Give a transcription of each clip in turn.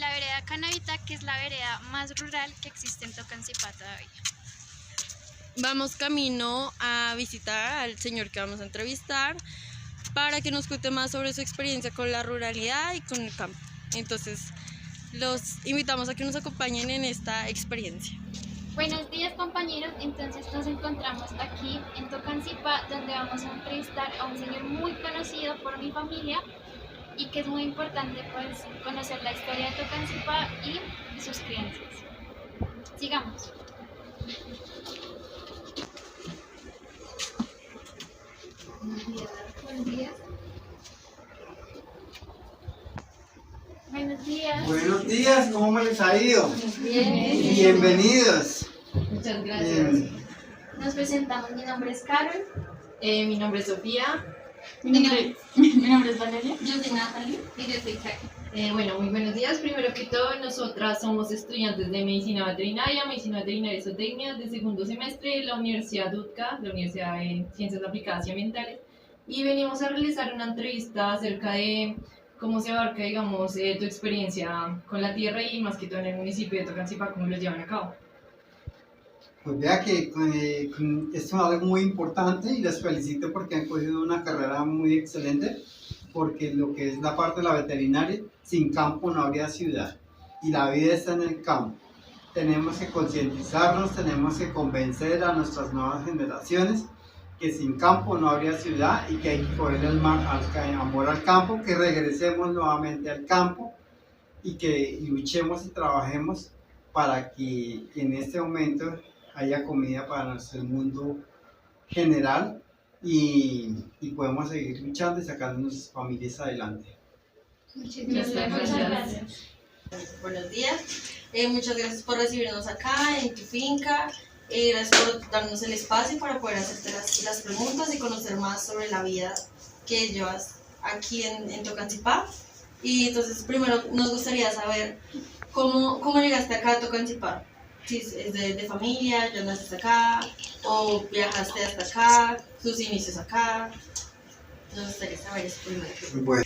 la vereda Canavita, que es la vereda más rural que existe en Tocancipá todavía. Vamos camino a visitar al señor que vamos a entrevistar para que nos cuente más sobre su experiencia con la ruralidad y con el campo. Entonces, los invitamos a que nos acompañen en esta experiencia. Buenos días, compañeros. Entonces nos encontramos aquí en Tocancipá, donde vamos a entrevistar a un señor muy conocido por mi familia y que es muy importante pues conocer la historia de Tocancipá y sus creencias. Sigamos. Buenos días. Buenos días. Buenos días, ¿cómo les ha ido? Bien. Bienvenidos. Muchas gracias. Nos presentamos. Mi nombre es Carol. Mi nombre es Sofía. Mi nombre es Valeria. Yo soy Natalie. Y yo soy Jackie. Bueno, muy buenos días. Primero que todo, nosotras somos estudiantes de Medicina Veterinaria y Zootecnia de segundo semestre de la Universidad UTCA, la Universidad de Ciencias Aplicadas y Ambientales. Y venimos a realizar una entrevista acerca de cómo se abarca, digamos, tu experiencia con la tierra y más que todo en el municipio de Tocancipá, cómo lo llevan a cabo. Pues vea que esto es algo muy importante y les felicito porque han cogido una carrera muy excelente, porque lo que es la parte de la veterinaria, sin campo no habría ciudad y la vida está en el campo. Tenemos que concientizarnos, tenemos que convencer a nuestras nuevas generaciones que sin campo no habría ciudad y que hay que coger el amor al campo, que regresemos nuevamente al campo y que luchemos y trabajemos para que en este momento haya comida para nuestro mundo general y podemos seguir luchando y sacando nuestras familias adelante. Muchas gracias. Buenos días, muchas gracias por recibirnos acá en tu finca. Gracias por darnos el espacio para poder hacerte las preguntas y conocer más sobre la vida que llevas aquí en Tocancipá. Y entonces primero nos gustaría saber cómo llegaste acá a Tocancipá. Si es de familia, ya naciste acá o viajaste hasta acá, sus inicios acá. Nos gustaría saber eso primero. Bueno,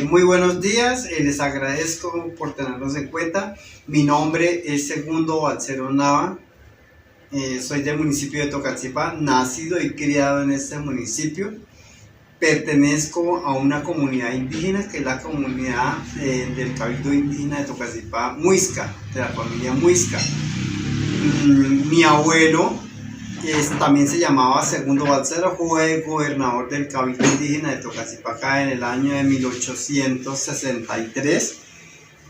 muy buenos días, les agradezco por tenernos en cuenta. Mi nombre es Segundo Balcero Nava. Soy del municipio de Tocancipá, nacido y criado en este municipio. Pertenezco a una comunidad indígena que es la comunidad del Cabildo Indígena de Tocancipá, Muisca, de la familia Muisca. Mi abuelo también se llamaba Segundo Balcero, fue gobernador del Cabildo Indígena de Tocancipá en el año de 1863.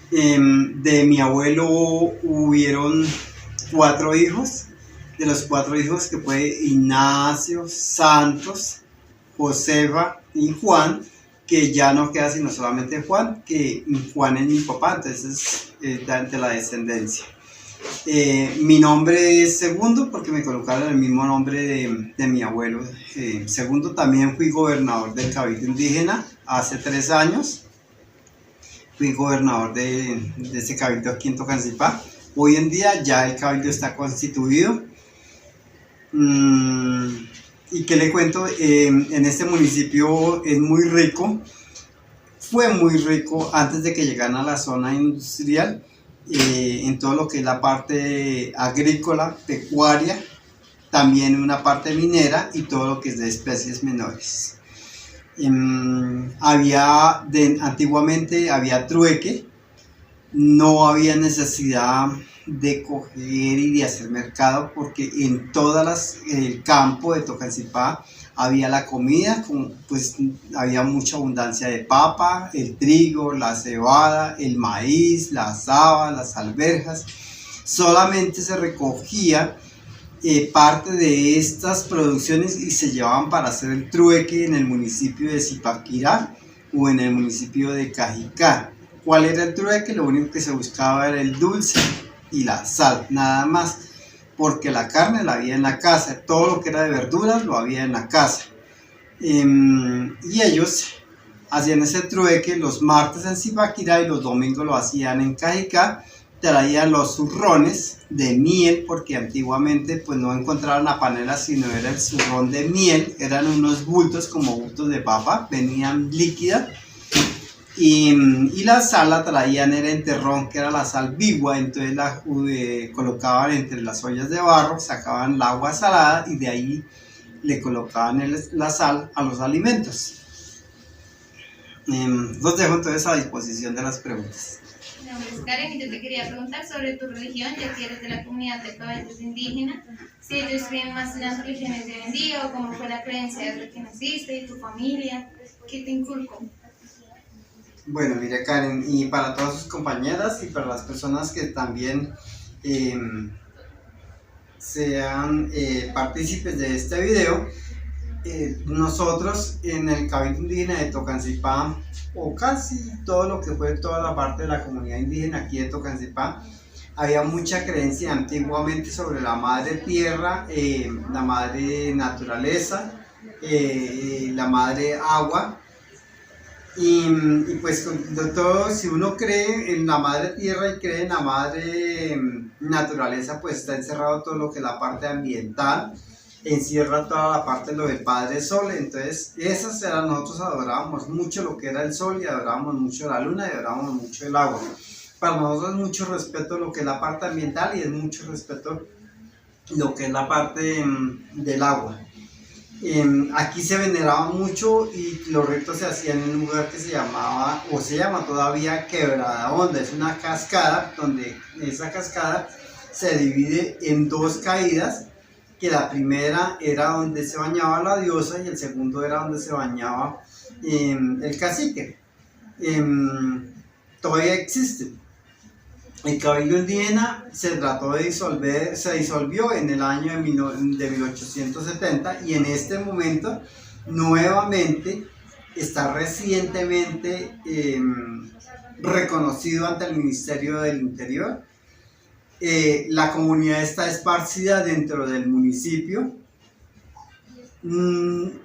De mi abuelo hubieron 4 hijos. De los 4 hijos que fue Ignacio, Santos, Josefa y Juan, que ya no queda sino solamente Juan, que Juan es mi papá, entonces es de la descendencia. Mi nombre es Segundo porque me colocaron el mismo nombre de mi abuelo. Segundo, también fui gobernador del Cabildo Indígena hace 3 años. Fui gobernador de ese cabildo aquí en Tocancipá. Hoy en día ya el cabildo está constituido. Y qué le cuento, en este municipio es muy rico, fue muy rico antes de que llegaran a la zona industrial, en todo lo que es la parte agrícola, pecuaria, también una parte minera y todo lo que es de especies menores. Antiguamente había trueque, no había necesidad de coger y de hacer mercado porque en el campo de Tocancipá había la comida, pues había mucha abundancia de papa, el trigo, la cebada, el maíz, las habas, las alberjas. Solamente se recogía parte de estas producciones y se llevaban para hacer el trueque en el municipio de Zipaquirá o en el municipio de Cajicá. ¿Cuál era el trueque? Lo único que se buscaba era el dulce y la sal, nada más, porque la carne la había en la casa, todo lo que era de verduras lo había en la casa. Y ellos hacían ese trueque los martes en Zipaquirá y los domingos lo hacían en Cajicá. Traían los zurrones de miel, porque antiguamente pues no encontraban la panela, sino era el zurrón de miel, eran unos bultos como bultos de papa, venían líquidas. y la sal la traían era en terrón, que era la sal viva, entonces la colocaban entre las ollas de barro, sacaban el agua salada y de ahí le colocaban la sal a los alimentos. Los dejo entonces a disposición de las preguntas. Mi nombre es Karen y yo te quería preguntar sobre tu religión, ya que eres de la comunidad de caballeros indígenas, si ellos creen más en las religiones de hoy en día o cómo fue la creencia desde que naciste y tu familia, ¿qué te inculcó? Bueno, mire Karen, y para todas sus compañeras y para las personas que también sean partícipes de este video, nosotros en el Cabildo Indígena de Tocancipá, o casi todo lo que fue toda la parte de la comunidad indígena aquí de Tocancipá, había mucha creencia antiguamente sobre la madre tierra, la madre naturaleza, la madre agua. Y pues de todo, si uno cree en la madre tierra y cree en la madre naturaleza, pues está encerrado todo lo que es la parte ambiental, encierra toda la parte de lo del Padre Sol. Entonces esas eran, nosotros adorábamos mucho lo que era el sol y adorábamos mucho la luna y adorábamos mucho el agua. Para nosotros es mucho respeto lo que es la parte ambiental y es mucho respeto lo que es la parte del agua. Aquí se veneraba mucho y los ritos se hacían en un lugar que se llamaba, o se llama todavía, Quebrada Honda. Es una cascada donde esa cascada se divide en dos caídas, que la primera era donde se bañaba la diosa y el segundo era donde se bañaba el cacique. Todavía existe. El Cabildo Indígena se trató de disolver, se disolvió en el año de 1870 y en este momento nuevamente está recientemente reconocido ante el Ministerio del Interior. La comunidad está esparcida dentro del municipio.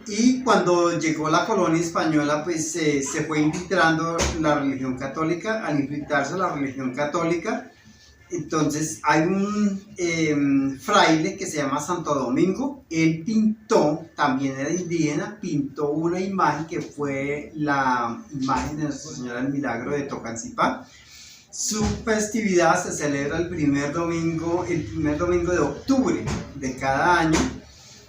Y cuando llegó la colonia española, pues se fue infiltrando la religión católica. Al infiltrarse la religión católica, entonces hay un fraile que se llama Santo Domingo. Él pintó, también era indígena, pintó una imagen que fue la imagen de Nuestra Señora del Milagro de Tocancipá. Su festividad se celebra el primer domingo de octubre de cada año.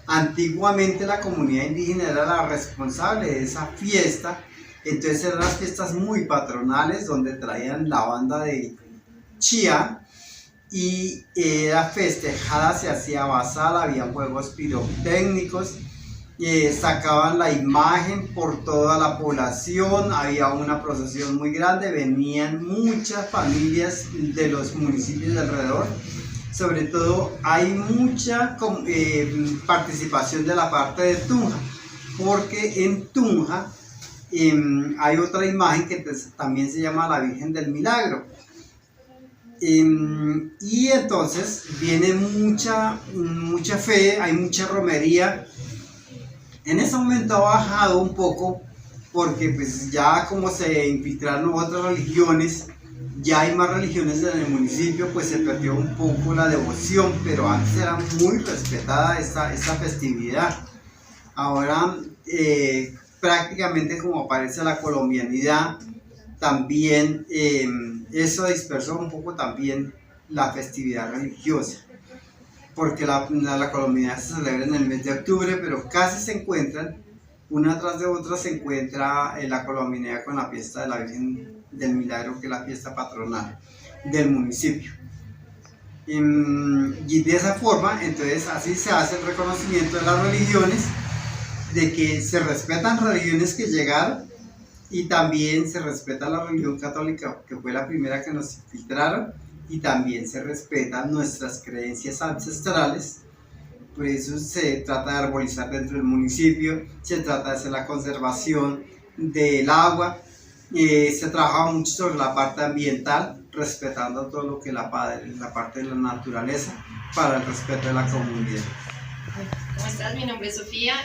Antiguamente la comunidad indígena era la responsable de esa fiesta, entonces eran las fiestas muy patronales donde traían la banda de chía y era festejada, se hacía basal, había juegos pirotécnicos, sacaban la imagen por toda la población, había una procesión muy grande, venían muchas familias de los municipios de alrededor. Sobre todo hay mucha participación de la parte de Tunja, porque en Tunja hay otra imagen que también se llama la Virgen del Milagro. Y entonces viene mucha fe, hay mucha romería. En ese momento ha bajado un poco porque pues ya como se infiltraron otras religiones, ya hay más religiones en el municipio, pues se perdió un poco la devoción, pero antes era muy respetada esta festividad. Ahora prácticamente como aparece la colombianidad, también eso dispersó un poco también la festividad religiosa, porque la colombianidad se celebra en el mes de octubre, pero casi se encuentran, una tras de otra se encuentra la colombianidad con la fiesta de la Virgen del Milagro, que es la fiesta patronal del municipio. Y de esa forma, entonces así se hace el reconocimiento de las religiones, de que se respetan religiones que llegaron y también se respeta la religión católica, que fue la primera que nos infiltraron, y también se respetan nuestras creencias ancestrales. Por eso se trata de arbolizar dentro del municipio, se trata de hacer la conservación del agua, se trabaja mucho sobre la parte ambiental, respetando todo lo que es la parte de la naturaleza para el respeto de la comunidad. ¿Cómo estás? Mi nombre es Sofía.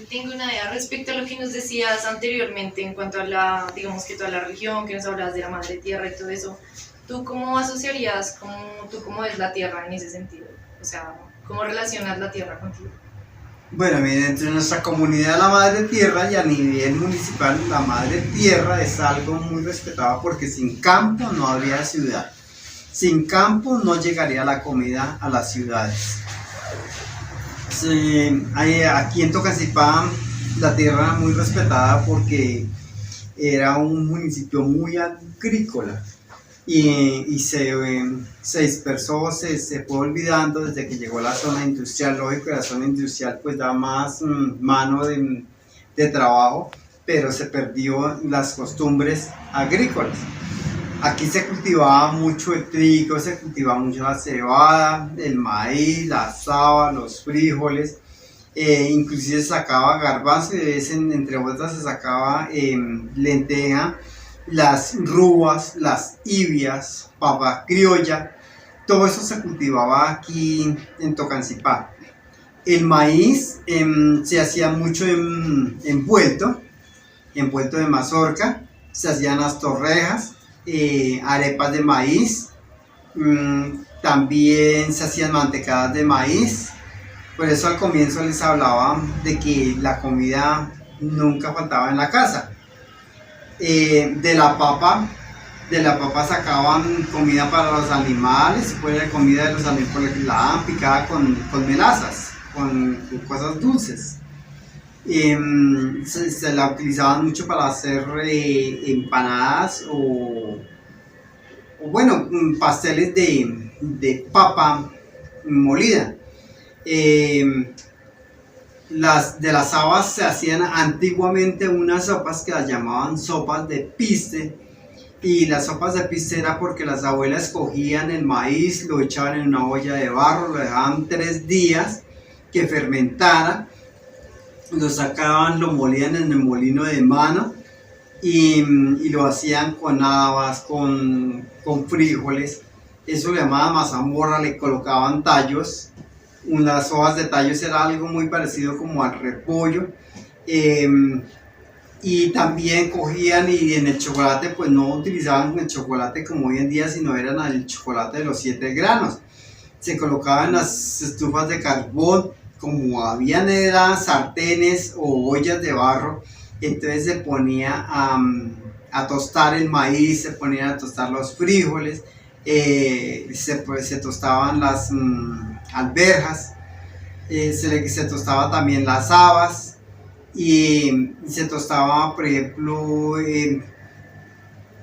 Tengo una idea respecto a lo que nos decías anteriormente en cuanto a digamos que toda la religión, que nos hablabas de la madre tierra y todo eso. ¿Tú cómo asociarías, cómo ves la tierra en ese sentido? O sea, ¿cómo relacionas la tierra contigo? Bueno, miren, entre nuestra comunidad la Madre Tierra y a nivel municipal la Madre Tierra es algo muy respetado porque sin campo no habría ciudad. Sin campo no llegaría la comida a las ciudades. Sí, aquí en Tocancipá la tierra era muy respetada porque era un municipio muy agrícola y se dispersó, se fue olvidando desde que llegó la zona industrial. Lógico que la zona industrial pues da más mano de trabajo, pero se perdió las costumbres agrícolas. Aquí se cultivaba mucho el trigo, se cultivaba mucho la cebada, el maíz, la haba, los frijoles, inclusive se sacaba garbanzo y de vez entre otras se sacaba lenteja, las rúas, las ibias, papa criolla, todo eso se cultivaba aquí en Tocancipá. El maíz se hacía mucho envuelto de mazorca, se hacían las torrejas, arepas de maíz, también se hacían mantecadas de maíz. Por eso al comienzo les hablaba de que la comida nunca faltaba en la casa. De la papa sacaban comida para los animales, pues comida de los animales, porque la daban picada con melazas, con cosas dulces. Se la utilizaban mucho para hacer empanadas o bueno, pasteles de papa molida. De las habas se hacían antiguamente unas sopas que las llamaban sopas de piste, y las sopas de piste era porque las abuelas cogían el maíz, lo echaban en una olla de barro, lo dejaban 3 días que fermentara, lo sacaban, lo molían en el molino de mano y lo hacían con habas, con frijoles. Eso le llamaban mazamorra, le colocaban tallos. Unas hojas de tallos era algo muy parecido como al repollo. Y también cogían y en el chocolate pues no utilizaban el chocolate como hoy en día, sino eran el chocolate de los 7 granos. Se colocaban las estufas de carbón, como habían eran sartenes o ollas de barro, entonces se ponía a tostar el maíz, se ponían a tostar los frijoles, se tostaban las alberjas, se tostaba también las habas y se tostaba, por ejemplo,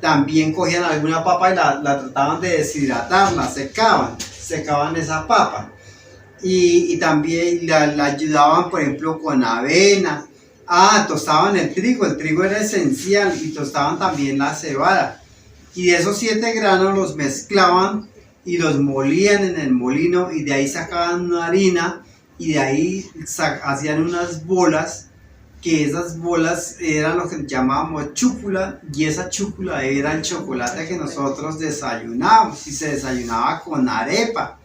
también cogían alguna papa y la trataban de deshidratar, la secaban esa papa. Y también la ayudaban, por ejemplo, con avena. Tostaban el trigo era esencial, y tostaban también la cebada. Y de esos 7 granos los mezclaban y los molían en el molino, y de ahí sacaban una harina, y de ahí hacían unas bolas, que esas bolas eran lo que llamábamos chúcula, y esa chúcula era el chocolate que nosotros desayunábamos, y se desayunaba con arepa.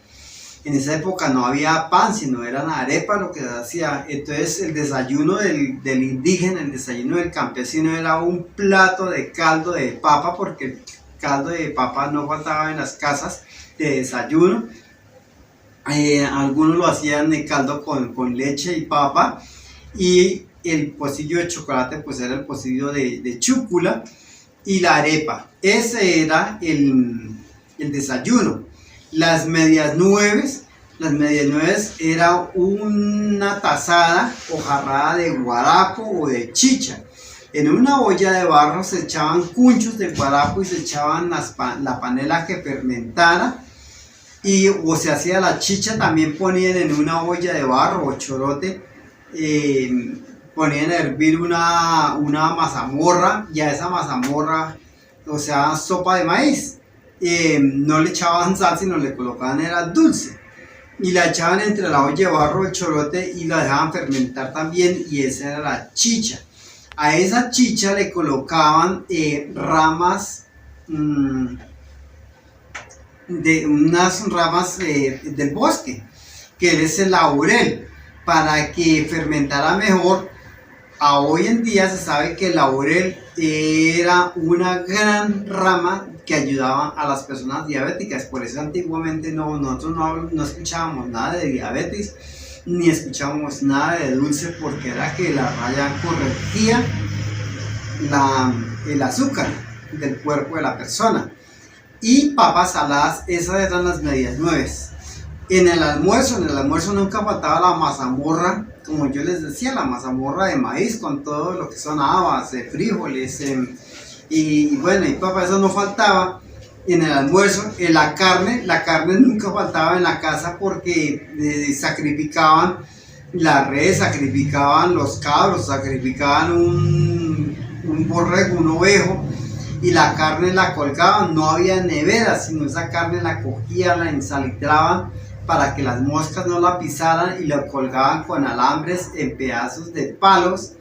En esa época no había pan, sino eran arepas lo que se hacía. Entonces el desayuno del indígena, el desayuno del campesino era un plato de caldo de papa, porque el caldo de papa no faltaba en las casas de desayuno. Algunos lo hacían de caldo con leche y papa, y el pocillo de chocolate pues era el pocillo de chúcula, y la arepa. Ese era el desayuno. Las medias nueves era una tazada o jarrada de guarapo o de chicha. En una olla de barro se echaban cunchos de guarapo y se echaban la panela que fermentara, o se hacía la chicha. También ponían en una olla de barro o chorote, ponían a hervir una mazamorra, y a esa mazamorra, o sea, sopa de maíz, no le echaban sal, sino le colocaban era dulce, y la echaban entre la olla de barro, el chorote, y la dejaban fermentar también, y esa era la chicha. A esa chicha le colocaban ramas, de unas ramas del bosque, que es el laurel, para que fermentara mejor. Hoy en día se sabe que el laurel era una gran rama que ayudaba a las personas diabéticas. Por eso antiguamente nosotros no escuchábamos nada de diabetes, ni escuchábamos nada de dulce porque era que la raya corregía el azúcar del cuerpo de la persona. Y papas saladas, esas eran las medias nueves. En el almuerzo nunca faltaba la mazamorra, como yo les decía, la mazamorra de maíz con todo lo que son habas, frijoles, y bueno, y papa, eso no faltaba. En el almuerzo, la carne nunca faltaba en la casa porque sacrificaban la res, sacrificaban los cabros, sacrificaban un borrego, un ovejo, y la carne la colgaban. No había nevera, sino esa carne la cogían, la ensalitraban para que las moscas no la pisaran y la colgaban con alambres en pedazos de palos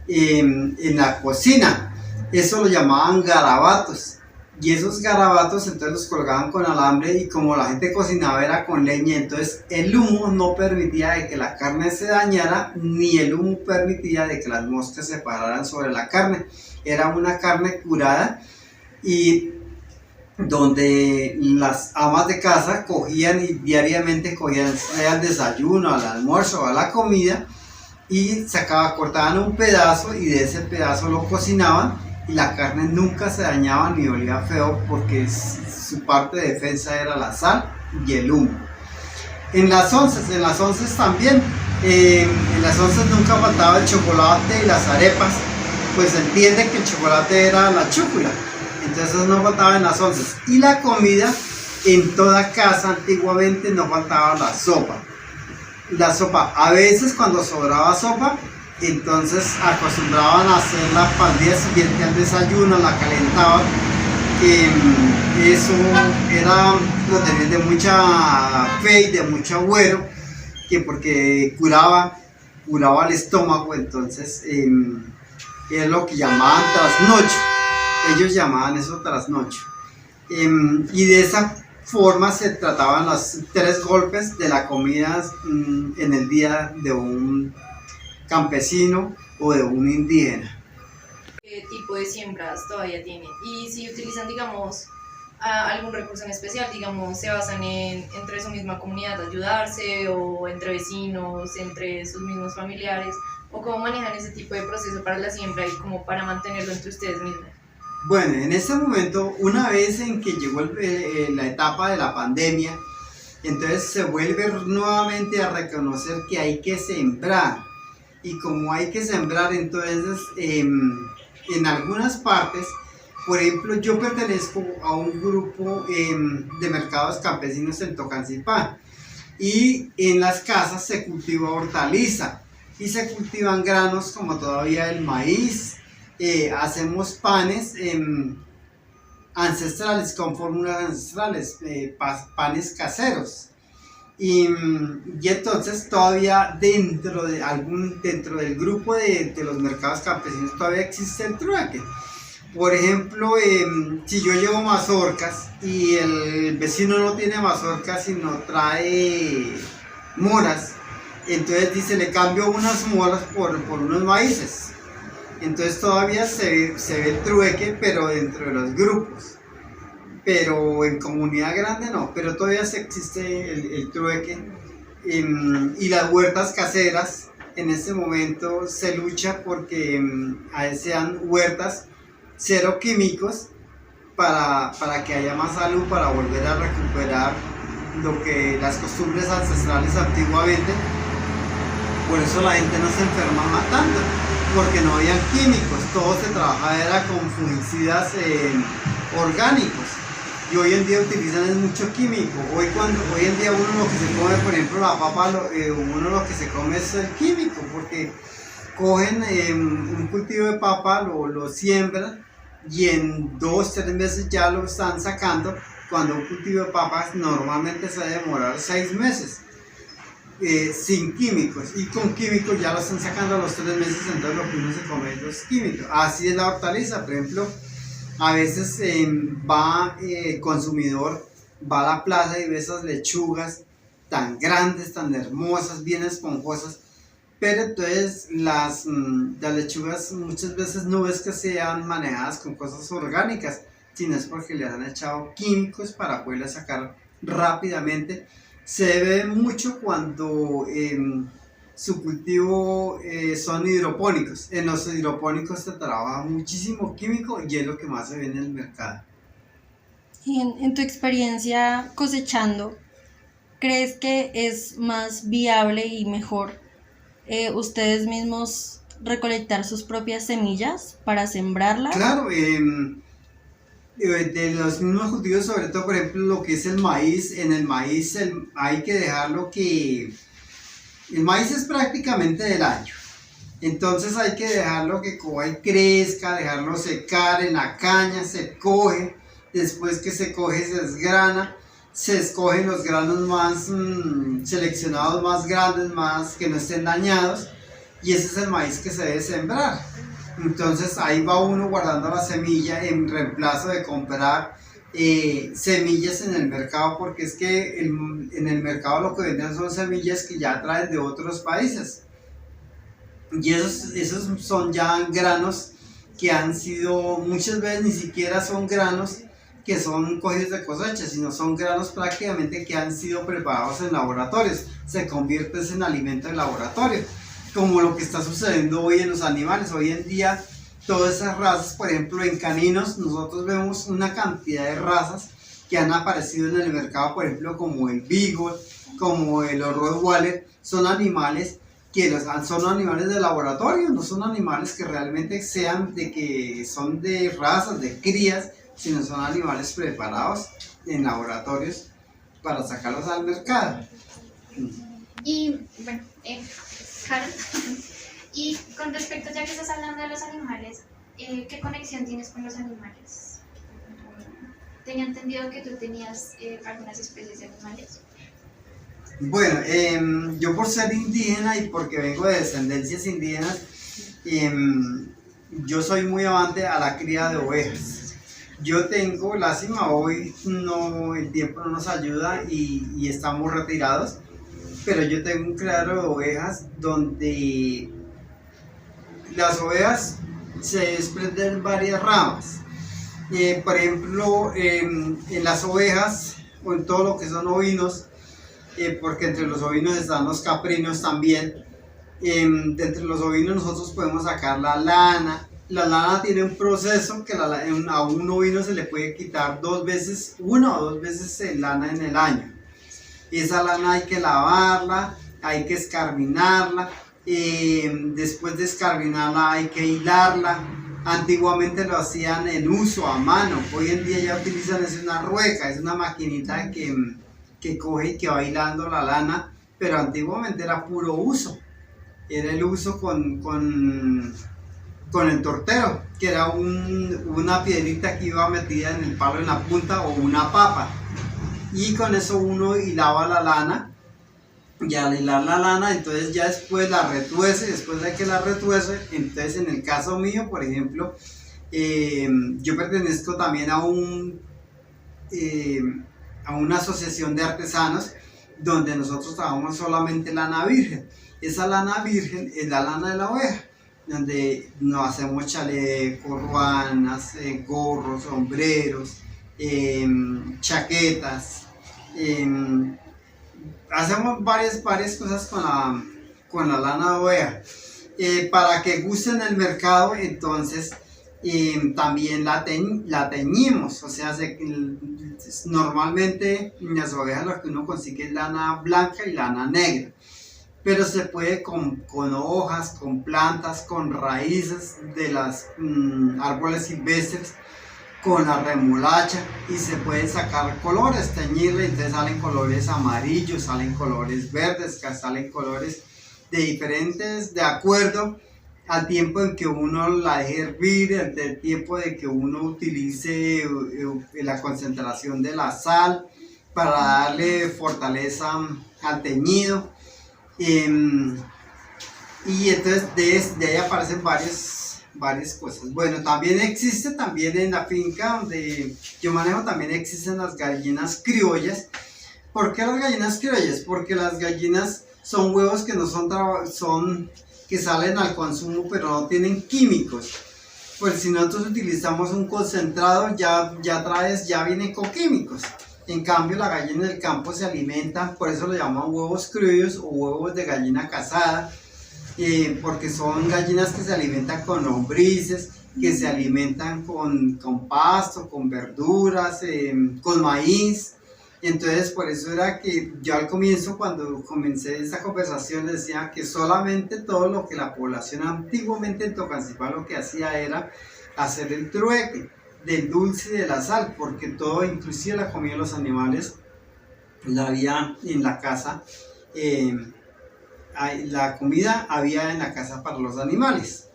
en la cocina. Eso lo llamaban garabatos, y esos garabatos entonces los colgaban con alambre, y como la gente cocinaba era con leña, entonces el humo no permitía de que la carne se dañara, ni el humo permitía de que las moscas se pararan sobre la carne. Era una carne curada, y donde las amas de casa cogían y diariamente cogían, sea al desayuno, al almuerzo, a la comida, y cortaban un pedazo, y de ese pedazo lo cocinaban, y la carne nunca se dañaba ni olía feo porque su parte de defensa era la sal y el humo. En las onces también, en las onces nunca faltaba el chocolate y las arepas, pues se entiende que el chocolate era la chúcula, entonces no faltaba en las onces. Y la comida, en toda casa antiguamente no faltaba la sopa. La sopa, a veces cuando sobraba sopa, entonces acostumbraban a hacerla para el día siguiente al desayuno, la calentaban, que eso lo tenían de mucha fe y de mucho agüero, que porque curaba el estómago. Entonces es lo que llamaban trasnocho, ellos llamaban eso trasnocho, y de esa forma se trataban los 3 golpes de la comida en el día de un campesino o de un indígena. ¿Qué tipo de siembras todavía tienen? Y si utilizan, digamos, algún recurso en especial, digamos, se basan entre su misma comunidad ayudarse, o entre vecinos, entre sus mismos familiares, o cómo manejan ese tipo de proceso para la siembra y como para mantenerlo entre ustedes mismos. Bueno, en este momento, una vez en que llegó la etapa de la pandemia, entonces se vuelve nuevamente a reconocer que hay que sembrar. Y como hay que sembrar, entonces en algunas partes, por ejemplo, yo pertenezco a un grupo de mercados campesinos en Tocancipá, y en las casas se cultiva hortaliza y se cultivan granos como todavía el maíz. Hacemos panes ancestrales, con fórmulas ancestrales, panes caseros. Y entonces todavía dentro del grupo de los mercados campesinos todavía existe el trueque. Por ejemplo, si yo llevo mazorcas y el vecino no tiene mazorcas sino trae moras, entonces dice, le cambio unas moras por unos maíces. Entonces todavía se ve el trueque, pero dentro de los grupos. Pero en comunidad grande no, pero todavía existe el trueque. Y las huertas caseras, en este momento se lucha porque sean huertas cero químicos para que haya más salud, para volver a recuperar las costumbres ancestrales antiguamente. Por eso la gente no se enferma tanto, porque no había químicos, todo se trabajaba era con fungicidas orgánicos. Y hoy en día utilizan mucho químico. Hoy en día uno lo que se come, por ejemplo la papa, uno lo que se come es el químico, porque cogen un cultivo de papa, lo siembran, y en 2-3 meses ya lo están sacando, cuando un cultivo de papas normalmente se debe demorar 6 meses. Sin químicos, y con químicos ya lo están sacando a los 3 meses, entonces lo que uno se come es los químicos. Así es la hortaliza, por ejemplo, a veces el consumidor va a la plaza y ve esas lechugas tan grandes, tan hermosas, bien esponjosas, pero entonces las lechugas muchas veces no es que sean manejadas con cosas orgánicas, sino es porque le han echado químicos para poderlas sacar rápidamente, se ve mucho cuando su cultivo son hidropónicos. En los hidropónicos se trabaja muchísimo químico y es lo que más se ve en el mercado. En tu experiencia cosechando, ¿crees que es más viable y mejor ustedes mismos recolectar sus propias semillas para sembrarlas? Claro, de los mismos cultivos, sobre todo por ejemplo lo que es el maíz. En el maíz hay que dejarlo que... El maíz es prácticamente del año, entonces hay que dejarlo que coja y crezca, dejarlo secar en la caña, se coge, después que se coge se desgrana, se escogen los granos más seleccionados, más grandes, más que no estén dañados, y ese es el maíz que se debe sembrar. Entonces ahí va uno guardando la semilla en reemplazo de comprar semillas en el mercado, porque es que en el mercado lo que venden son semillas que ya traen de otros países, y esos son ya granos que han sido, muchas veces ni siquiera son granos que son cogidos de cosecha, sino son granos prácticamente que han sido preparados en laboratorios, se convierte en alimento de laboratorio, como lo que está sucediendo hoy en los animales. Hoy en día todas esas razas, por ejemplo en caninos, nosotros vemos una cantidad de razas que han aparecido en el mercado, por ejemplo como el Beagle, como el Rottweiler. Son animales que son animales de laboratorio, no son animales que realmente sean de que son de razas, de crías, sino son animales preparados en laboratorios para sacarlos al mercado. Y bueno, Carol, y con respecto, ya que estás hablando de los animales, ¿qué conexión tienes con los animales? Tenía entendido que tú tenías algunas especies de animales. Bueno, yo por ser indígena y porque vengo de descendencias indígenas, yo soy muy amante a la cría de ovejas. Yo tengo, lástima, hoy el tiempo no nos ayuda y estamos retirados, pero yo tengo un criadero de ovejas donde las ovejas se desprenden varias ramas. Por ejemplo, en las ovejas o en todo lo que son ovinos, porque entre los ovinos están los caprinos también. De entre los ovinos nosotros podemos sacar la lana. La lana tiene un proceso que a un ovino se le puede quitar una o dos veces lana en el año. Esa lana hay que lavarla, hay que escarbinarla, después de escarbinarla hay que hilarla. Antiguamente lo hacían en uso a mano, hoy en día ya utilizan una rueca, es una maquinita que coge y que va hilando la lana, pero antiguamente era puro uso, era el uso con el tortero, que era una piedrita que iba metida en el palo en la punta, o una papa, y con eso uno hilaba la lana, y al hilar la lana entonces ya después la retuece. Después de que la retuece, entonces en el caso mío, por ejemplo, yo pertenezco también a una asociación de artesanos donde nosotros trabajamos solamente lana virgen. Esa lana virgen es la lana de la oveja, donde nos hacemos chalecos, ruanas, gorros, sombreros, chaquetas, hacemos varias cosas con la lana de oveja, para que guste en el mercado. Entonces también la teñimos, o sea, normalmente en las ovejas lo que uno consigue es lana blanca y lana negra, pero se puede con hojas, con plantas, con raíces de los árboles silvestres, con la remolacha, y se pueden sacar colores, teñirle, entonces salen colores amarillos, salen colores verdes, salen colores de diferentes, de acuerdo al tiempo en que uno la deje hervir, el tiempo de que uno utilice la concentración de la sal para darle fortaleza al teñido. Y entonces de ahí aparecen varias cosas. Bueno, también en la finca donde yo manejo, también existen las gallinas criollas. ¿Por qué las gallinas criollas? Porque las gallinas son huevos que no son que salen al consumo, pero no tienen químicos. Pues si nosotros utilizamos un concentrado, ya viene con químicos. En cambio, la gallina del campo se alimentan, por eso lo llaman huevos criollos o huevos de gallina casada, porque son gallinas que se alimentan con lombrices, que se alimentan con pasto, con verduras, con maíz. Entonces, por eso era que yo al comienzo, cuando comencé esta conversación, decía que solamente todo lo que la población antiguamente en Tocancipá lo que hacía era hacer el trueque del dulce y de la sal, porque todo, inclusive la comida de los animales, la había en la casa, la comida había en la casa para los animales.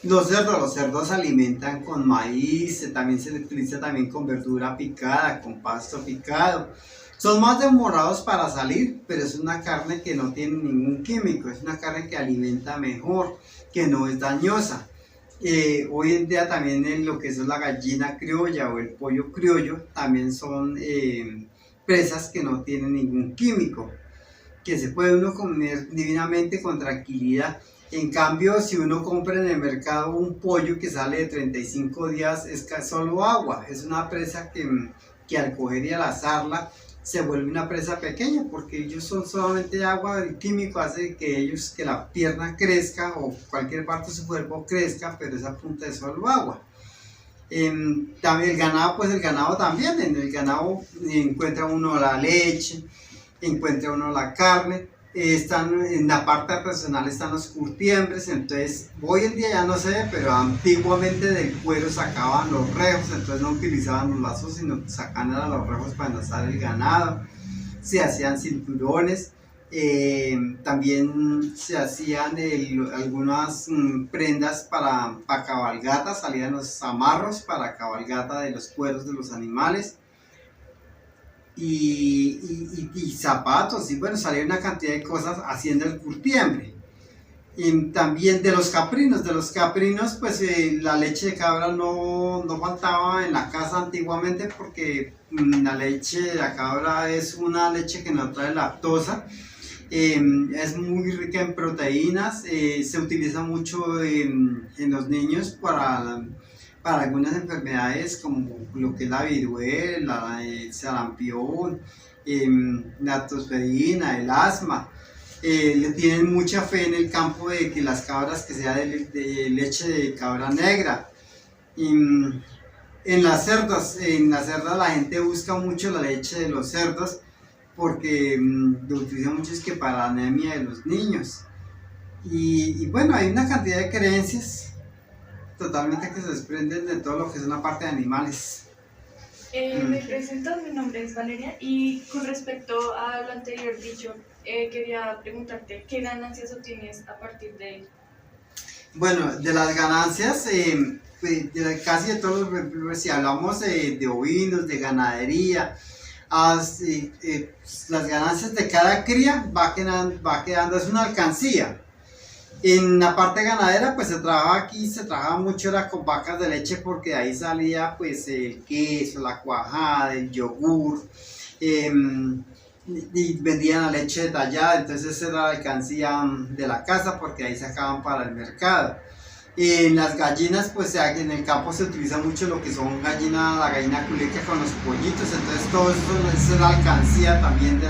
Los cerdos se alimentan con maíz, también se utiliza también con verdura picada, con pasto picado. Son más demorados para salir, pero es una carne que no tiene ningún químico, es una carne que alimenta mejor, que no es dañosa. Hoy en día también en lo que es la gallina criolla o el pollo criollo, también son presas que no tienen ningún químico, que se puede uno comer divinamente con tranquilidad. En cambio, si uno compra en el mercado un pollo que sale de 35 días, es solo agua. Es una presa que al coger y al asarla se vuelve una presa pequeña, porque ellos son solamente agua. El químico hace que la pierna crezca o cualquier parte de su cuerpo crezca, pero esa punta es solo agua. También el ganado también. En el ganado encuentra uno la leche, encuentra uno la carne. En la parte artesanal están los curtiembres. Entonces hoy en día ya no se ve, pero antiguamente del cuero sacaban los rejos, entonces no utilizaban los lazos, sino sacaban los rejos para enlazar el ganado. Se hacían cinturones, también se hacían algunas prendas para cabalgatas, salían los amarros para cabalgata de los cueros de los animales. Y zapatos, y bueno, salía una cantidad de cosas haciendo el curtiembre. Y también de los caprinos, pues la leche de cabra no faltaba en la casa antiguamente, porque la leche de la cabra es una leche que no trae lactosa, es muy rica en proteínas, se utiliza mucho en los niños para algunas enfermedades como lo que es la viruela, el sarampión, la tosferina, el asma. Le tienen mucha fe en el campo de que las cabras que sea de leche de cabra negra. En las cerdas la gente busca mucho la leche de los cerdos, porque lo utilizan mucho es que para anemia de los niños. Y bueno, hay una cantidad de creencias totalmente que se desprenden de todo lo que es una parte de animales. Me presento, mi nombre es Valeria, y con respecto a lo anterior dicho, quería preguntarte qué ganancias obtienes a partir de ello. Bueno, de las ganancias, casi de todos los, si hablamos de ovinos, de ganadería, las ganancias de cada cría va quedando, es una alcancía. En la parte ganadera, pues se trabaja mucho era con vacas de leche, porque de ahí salía pues el queso, la cuajada, el yogur, y vendían la leche detallada. Entonces esa era la alcancía de la casa, porque ahí sacaban para el mercado. En las gallinas, pues en el campo se utiliza mucho lo que son la gallina culeca con los pollitos, entonces todo eso es la alcancía también de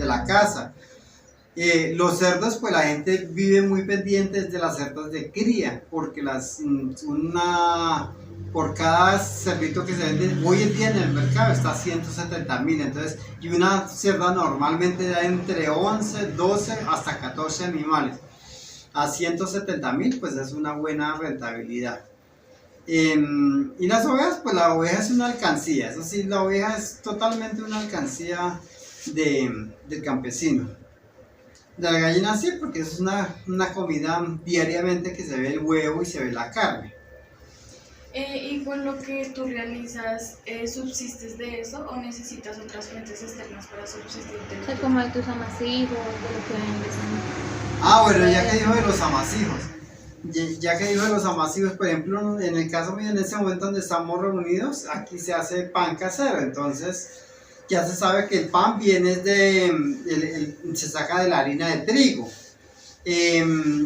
la casa. Los cerdos, pues la gente vive muy pendiente de las cerdas de cría, porque por cada cerdito que se vende hoy en día en el mercado está 170.000, entonces, y una cerda normalmente da entre 11, 12 hasta 14 animales. A 170.000, pues es una buena rentabilidad. Y las ovejas, pues la oveja es una alcancía, eso sí, la oveja es totalmente una alcancía del campesino. De la gallina sí, porque es una comida diariamente que se ve el huevo y se ve la carne. ¿Y con lo que tú realizas, subsistes de eso o necesitas otras fuentes externas para subsistir de O sea, eso? como de tus amasijos, de lo que vendes. Bueno, ya que dijo de los amasijos. Ya que dijo de los amasijos, por ejemplo, en el caso mío, en ese momento donde estamos reunidos, aquí se hace pan casero, entonces ya se sabe que el pan viene se saca de la harina de trigo.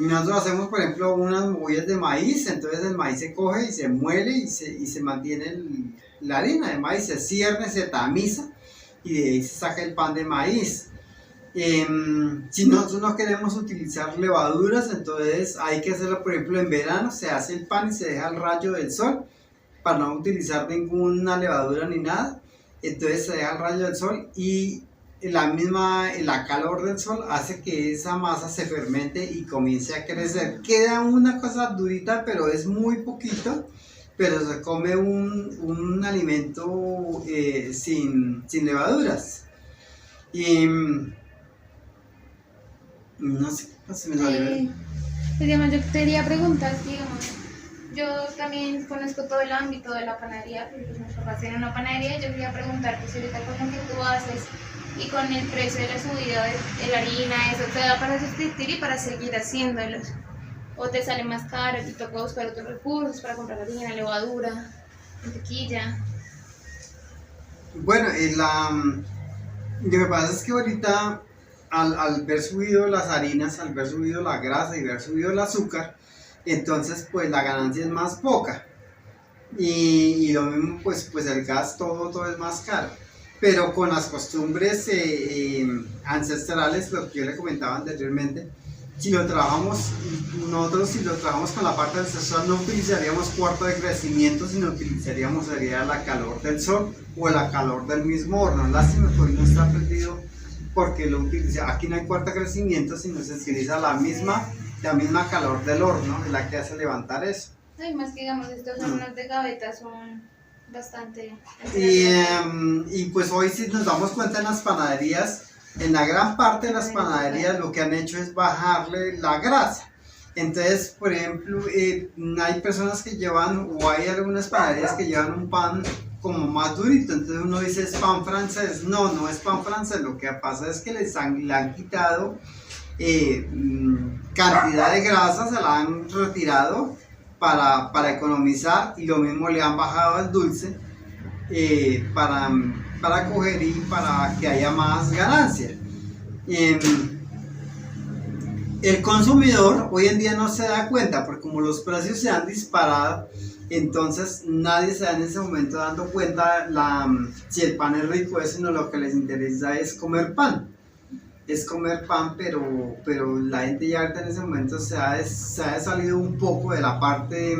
Nosotros hacemos, por ejemplo, unas mogollas de maíz, entonces el maíz se coge y se muele y se mantiene la harina de maíz, se cierne, se tamiza y de ahí se saca el pan de maíz. Si nosotros no queremos utilizar levaduras, entonces hay que hacerlo, por ejemplo, en verano se hace el pan y se deja al rayo del sol para no utilizar ninguna levadura ni nada. Entonces se deja al rayo del sol y la calor del sol hace que esa masa se fermente y comience a crecer. Queda una cosa durita, pero es muy poquito, pero se come un alimento sin levaduras. Y no sé, no se me salió. Pues digamos, yo te quería preguntar, digamos, yo también conozco todo el ámbito de la panadería, porque pues, mis papás tienen una panadería, y yo quería preguntarte si ahorita con lo que tú haces y con el precio de la subida de la harina, eso te da para subsistir y para seguir haciéndolos, o te sale más caro, te toca buscar otros recursos para comprar harina, levadura, mantequilla. Bueno, lo que pasa es que ahorita al ver subido las harinas, al ver subido la grasa y ver subido el azúcar, entonces pues la ganancia es más poca y lo mismo pues el gas, todo es más caro, pero con las costumbres ancestrales, lo que yo le comentaba anteriormente, nosotros si lo trabajamos con la parte ancestral no utilizaríamos cuarto de crecimiento, sino utilizaríamos sería la calor del sol o la calor del mismo horno. Lástima que hoy no está prendido porque aquí no hay cuarto de crecimiento, sino se utiliza la misma calor del horno, es la que hace levantar eso. Ay, más que digamos, estos hornos de gaveta son bastante... Y pues hoy si nos damos cuenta en las panaderías, en la gran parte de las panaderías lo que han hecho es bajarle la grasa. Entonces, por ejemplo, hay personas que llevan, o hay algunas panaderías que llevan un pan como más durito, entonces uno dice es pan francés. No es pan francés, lo que pasa es que le han quitado cantidad de grasa, se la han retirado para economizar, y lo mismo le han bajado el dulce para coger y para que haya más ganancia. El consumidor hoy en día no se da cuenta, porque como los precios se han disparado, entonces nadie se da en ese momento dando cuenta si el pan es rico, sino lo que les interesa es comer pan. Pero la gente ya ahorita en ese momento se ha salido un poco de la parte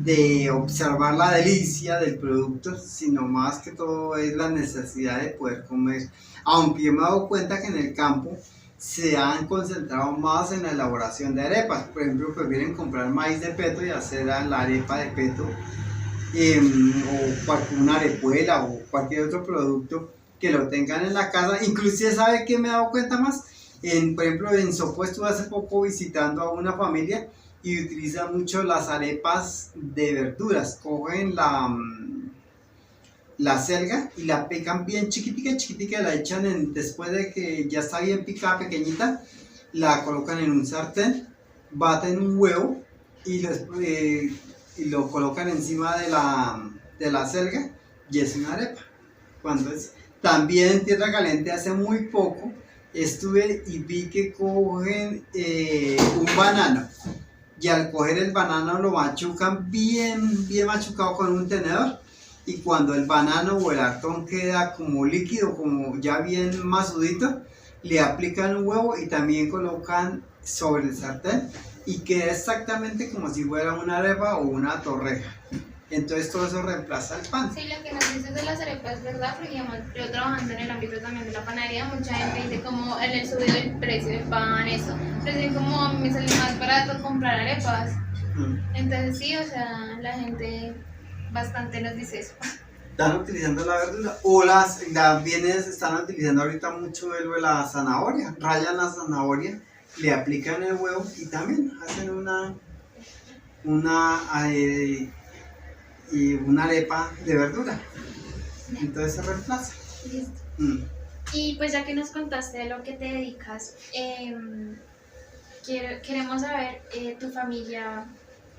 de observar la delicia del producto, sino más que todo es la necesidad de poder comer. Aunque yo me he dado cuenta que en el campo se han concentrado más en la elaboración de arepas. Por ejemplo, prefieren comprar maíz de peto y hacer la arepa de peto, o una arepuela o cualquier otro producto que lo tengan en la casa. Inclusive, ¿sabe qué me he dado cuenta más? Por ejemplo, en Sopó estuve hace poco visitando a una familia y utilizan mucho las arepas de verduras. Cogen la selga y la pican bien chiquitica, la echan después de que ya está bien picada, pequeñita, la colocan en un sartén, baten un huevo y lo colocan encima de la selga, y es una arepa. También en Tierra Caliente hace muy poco estuve y vi que cogen un banano, y al coger el banano lo machucan bien machucado con un tenedor, y cuando el banano o el cartón queda como líquido, como ya bien masudito, le aplican un huevo y también colocan sobre el sartén y queda exactamente como si fuera una arepa o una torreja. Entonces todo eso reemplaza el pan. Sí, lo que nos dices de las arepas es verdad, porque digamos, yo trabajando en el ámbito también de la panadería, mucha gente dice como en el subido del precio del pan, eso, pero dicen como a mí me sale más barato comprar arepas. Entonces sí, o sea, la gente bastante nos dice eso. Están utilizando la verdura, o también están utilizando ahorita mucho lo de la zanahoria, rayan la zanahoria, le aplican el huevo y también hacen una arepa de verdura. Entonces se reemplaza. Listo. Y pues ya que nos contaste de lo que te dedicas, queremos saber tu familia,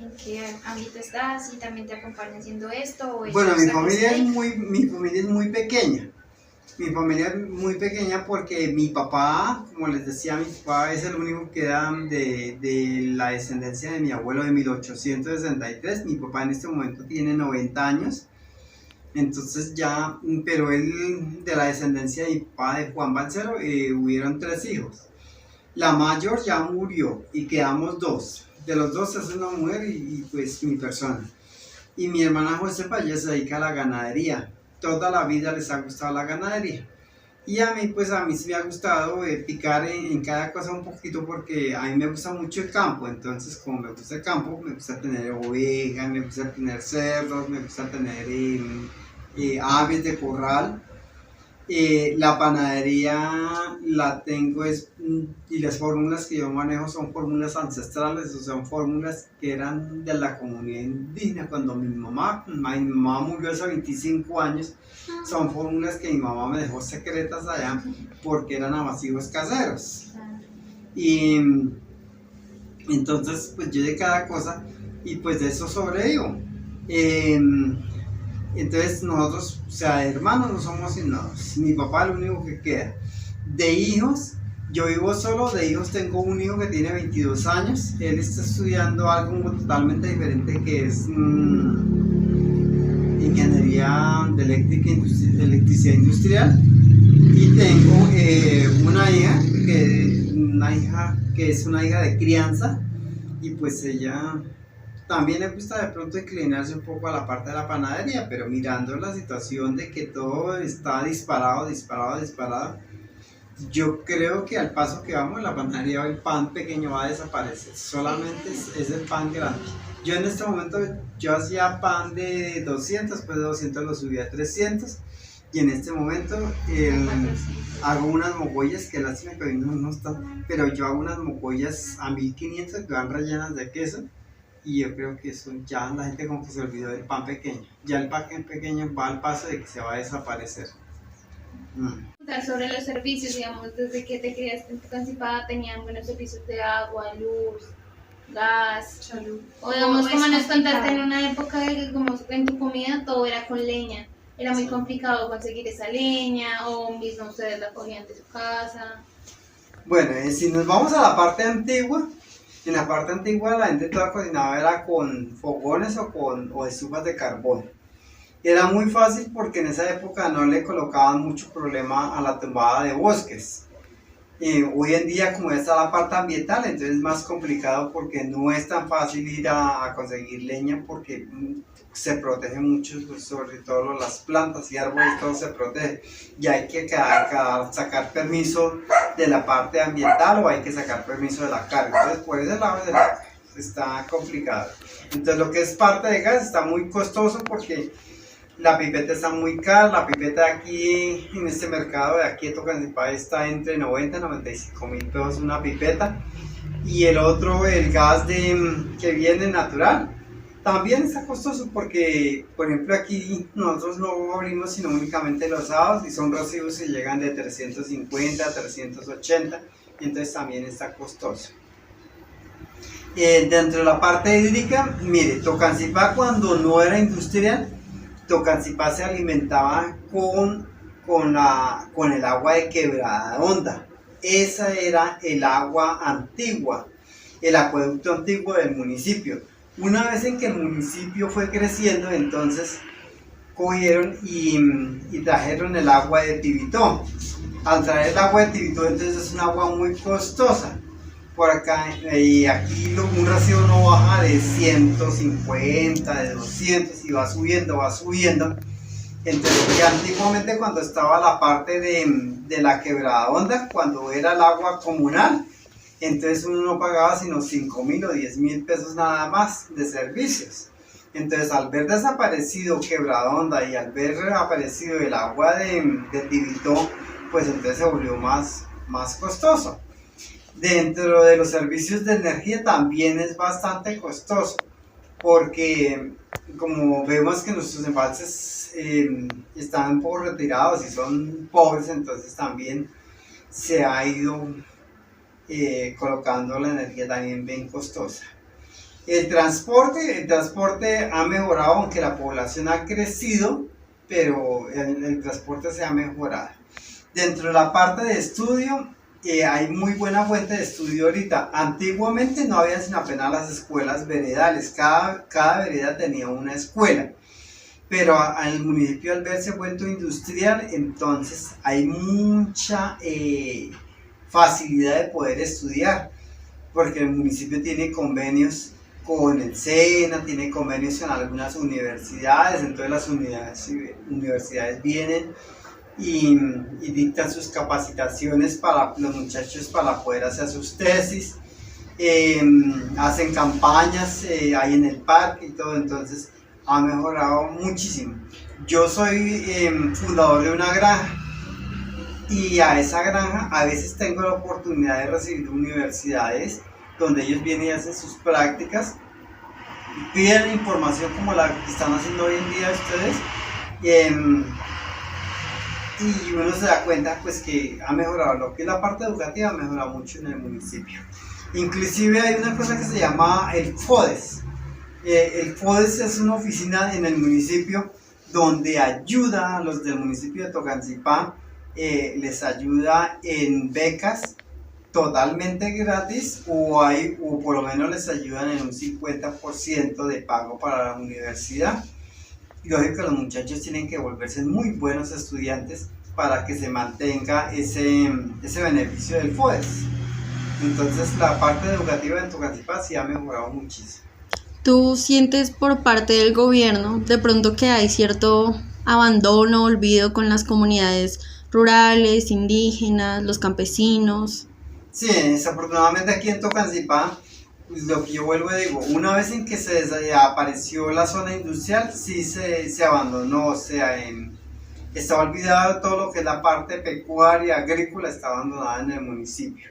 en qué ámbito estás, y también te acompaña haciendo esto. O bueno, mi ellos familia es muy pequeña. Mi familia es muy pequeña porque mi papá, como les decía, mi papá es el único que queda de la descendencia de mi abuelo de 1863. Mi papá en este momento tiene 90 años. Entonces ya, pero él, de la descendencia de mi papá, de Juan Balcero, hubieron 3 hijos. La mayor ya murió y quedamos 2. De los 2 es una mujer y pues mi persona. Y mi hermana Josefa ya se dedica a la ganadería. Toda la vida les ha gustado la ganadería. Y a mí, pues a mí sí me ha gustado picar en cada cosa un poquito porque a mí me gusta mucho el campo. Entonces, como me gusta el campo, me gusta tener ovejas, me gusta tener cerdos, me gusta tener aves de corral. La panadería la tengo y las fórmulas que yo manejo son fórmulas ancestrales, o son fórmulas que eran de la comunidad indígena cuando mi mamá murió hace 25 años. Son fórmulas que mi mamá me dejó secretas allá porque eran amasivos caseros. Y entonces pues yo de cada cosa y pues de eso sobrevivo. Entonces nosotros, o sea, de hermanos no somos sinados. Mi papá es lo único que queda. De hijos, yo vivo solo. De hijos tengo un hijo que tiene 22 años. Él está estudiando algo totalmente diferente que es ingeniería de electricidad industrial. Y tengo una hija que es una hija de crianza. Y pues ella... También le gusta de pronto inclinarse un poco a la parte de la panadería, pero mirando la situación de que todo está disparado, yo creo que al paso que vamos, la panadería, el pan pequeño va a desaparecer, solamente es el pan grande. Yo en este momento, yo hacía pan de 200, después de 200 lo subí a 300, y en este momento hago unas mogollas, que lástima que hoy no están, pero yo hago unas mogollas a 1500 que van rellenas de queso. Y yo creo que eso ya la gente como que se olvidó del pan pequeño. Ya el pan pequeño va al paso de que se va a desaparecer. Sobre los servicios, digamos, desde que te criaste en Tocancipá, tenían buenos servicios de agua, luz, gas, Salud. o digamos, ¿Cómo como es nos contaste complicado? en una época de que como en tu comida todo era con leña, era muy complicado conseguir esa leña, o mismo ustedes la cogían de su casa. Bueno, si nos vamos a la parte antigua, en la parte antigua la gente toda cocinaba era con fogones o estufas de carbón. Era muy fácil porque en esa época no le colocaban mucho problema a la tumbada de bosques. Hoy en día, como está la parte ambiental, entonces es más complicado porque no es tan fácil ir a conseguir leña porque se protege mucho, pues, sobre todo las plantas y árboles, todo se protege. Y hay que sacar permiso de la parte ambiental o hay que sacar permiso de la carga. Entonces, por ese lado está complicado. Entonces, lo que es parte de gas está muy costoso porque la pipeta está muy cara. La pipeta aquí, en este mercado de aquí de Tocancipá, está entre 90 y 95 mil pesos una pipeta. Y el otro, el gas que viene natural, también está costoso porque, por ejemplo, aquí nosotros no abrimos sino únicamente los sábados y son recibos que llegan de 350 a 380 y entonces también está costoso. Dentro de la parte hídrica, mire, Tocancipá cuando no era industrial, Tocancipá se alimentaba con el agua de Quebrada Honda. Esa era el agua antigua, el acueducto antiguo del municipio. Una vez en que el municipio fue creciendo, entonces cogieron y trajeron el agua de Tibitó. Al traer el agua de Tibitó, entonces es un agua muy costosa. Por acá, y aquí un recibo no baja de 150, de 200 y va subiendo. Entonces, ya antiguamente cuando estaba la parte de la Quebrada Honda, cuando era el agua comunal, entonces uno no pagaba sino 5.000 o 10.000 pesos nada más de servicios. Entonces, al ver desaparecido Quebrada Honda y al ver aparecido el agua de Tibitó, pues entonces se volvió más costoso. Dentro de los servicios de energía también es bastante costoso, porque como vemos que nuestros embalses están un poco retirados y son pobres, entonces también se ha ido colocando la energía también bien costosa. El transporte ha mejorado, aunque la población ha crecido, pero el transporte se ha mejorado. Dentro de la parte de estudio, hay muy buena fuente de estudio ahorita. Antiguamente no había sino apenas las escuelas veredales, cada vereda tenía una escuela. pero al municipio al verse vuelto industrial, entonces hay mucha facilidad de poder estudiar, porque el municipio tiene convenios con el SENA, tiene convenios con algunas universidades, entonces las universidades vienen y dictan sus capacitaciones para los muchachos para poder hacer sus tesis, hacen campañas ahí en el parque y todo, entonces ha mejorado muchísimo. Yo soy fundador de una granja y a esa granja a veces tengo la oportunidad de recibir universidades donde ellos vienen y hacen sus prácticas, piden información como la que están haciendo hoy en día ustedes, y uno se da cuenta pues que ha mejorado, lo que es la parte educativa ha mejorado mucho en el municipio. Inclusive hay una cosa que se llama el FODES. El FODES es una oficina en el municipio donde ayuda a los del municipio de Tocancipá, les ayuda en becas totalmente gratis o por lo menos les ayudan en un 50% de pago para la universidad. Lógico, los muchachos tienen que volverse muy buenos estudiantes para que se mantenga ese beneficio del FODES. Entonces la parte educativa en Tocancipá sí ha mejorado muchísimo. ¿Tú sientes por parte del gobierno de pronto que hay cierto abandono, olvido con las comunidades rurales, indígenas, los campesinos? Sí, desafortunadamente aquí en Tocancipá, pues lo que yo vuelvo y digo, una vez en que se desapareció la zona industrial, sí se abandonó, o sea, está olvidado todo lo que es la parte pecuaria, agrícola, está abandonada en el municipio.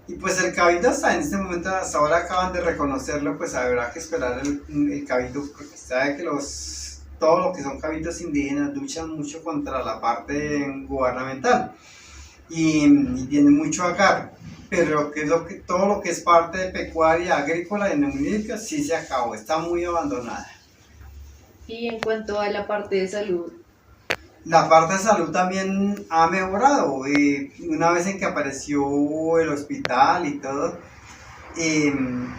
Y pues el Cabildo hasta en este momento, hasta ahora acaban de reconocerlo, pues habrá que esperar el Cabildo, porque sabe que todo lo que son cabildos indígenas luchan mucho contra la parte gubernamental y tienen mucho agarre, pero todo lo que es parte de pecuaria agrícola en el municipio sí se acabó, está muy abandonada. Y en cuanto a la parte de salud, La parte de salud también ha mejorado. Una vez en que apareció el hospital y todo,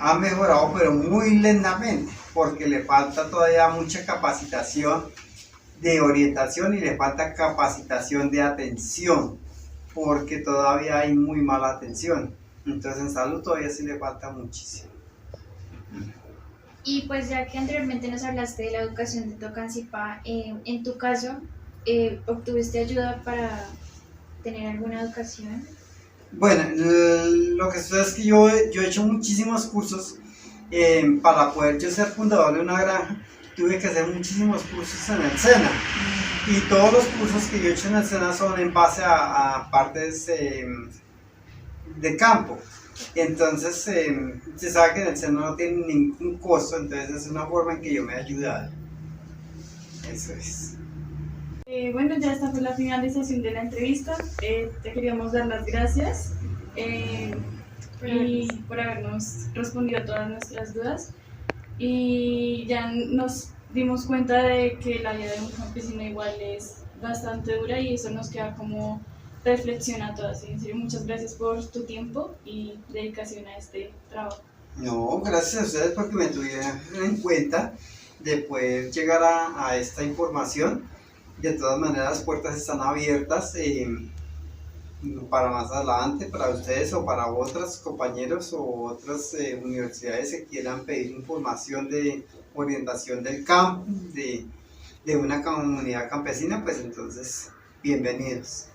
ha mejorado, pero muy lentamente, porque le falta todavía mucha capacitación de orientación y le falta capacitación de atención, porque todavía hay muy mala atención. Entonces en salud todavía sí le falta muchísimo. Y pues ya que anteriormente nos hablaste de la educación de Tocancipá, en tu caso, ¿obtuviste ayuda para tener alguna educación? Bueno, lo que sucede es que yo he hecho muchísimos cursos para poder yo ser fundador de una granja. Tuve que hacer muchísimos cursos en el SENA y todos los cursos que yo he hecho en el SENA son en base a partes de campo. Entonces se sabe que en el SENA no tiene ningún costo, entonces es una forma en que yo me he ayudado. Eso es. Bueno, ya esta fue la finalización de la entrevista. Te queríamos dar las gracias y por habernos respondido a todas nuestras dudas. Y ya nos dimos cuenta de que la vida de un campesino igual es bastante dura y eso nos queda como reflexión a todas. En serio, muchas gracias por tu tiempo y dedicación a este trabajo. No, gracias a ustedes porque me tuvieron en cuenta de poder llegar a esta información. De todas maneras, las puertas están abiertas para más adelante, para ustedes o para otros compañeros o otras universidades que quieran pedir información de orientación del campo, de una comunidad campesina, pues entonces, bienvenidos.